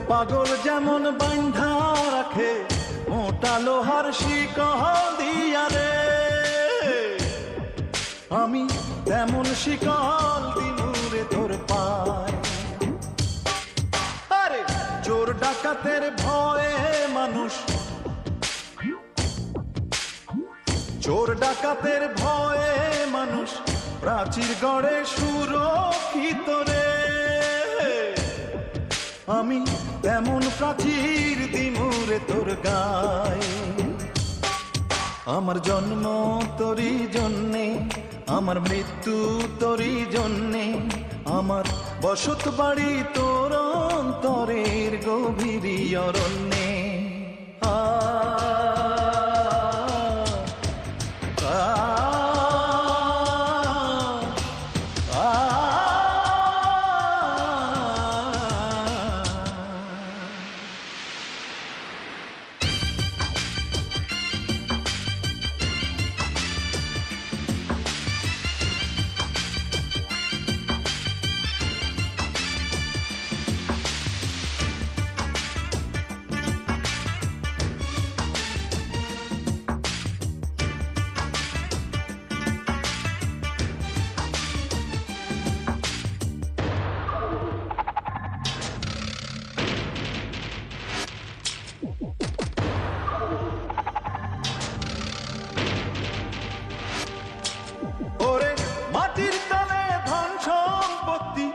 পাগল যেমন বান্ধা রাখে মোটা লোহার শিকল দিয়া রে, আমি তেমন শিকল দিনুরে তোর পায়। আরে চোর ডাকাতের ভয়ে মানুষ, চোর ডাকাতের ভয়ে মানুষ প্রাচীর গড়ে সুরক্ষিত রে, আমি তেমন প্রাচীর দিমুরে তোর গায়ে। আমার জন্ম তোরই জন্যে, আমার মৃত্যু তোরই জন্যে, আমার বসত বাড়ি তোর অন্তরের গভীর অরণ্যে। ওরে মাটির তলে ধন সম্পত্তি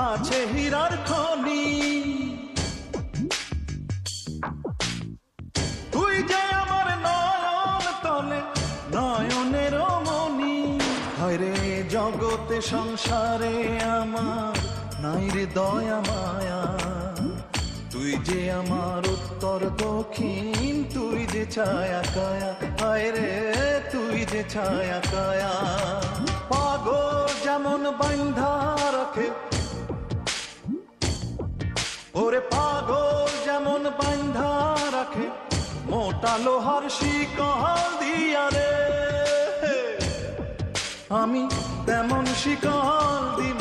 আছে হীরার খনি, তুই যে আমার নয়ন তলে নয়নের মনি। হায়রে জগতে সংসারে আমার নাই রে দয়া মায়া, তুই যে আমার উত্তর দক্ষিণ, তুই যে ছায়া কায়া। হায়রে তুই যে ছায়া কায়া। পাগল যেমন বান্ধা রাখে, ওরে পাগল যেমন বান্ধা রাখে মোটা লোহার শিকল দিয়া রে, আমি তেমন শিকল দিব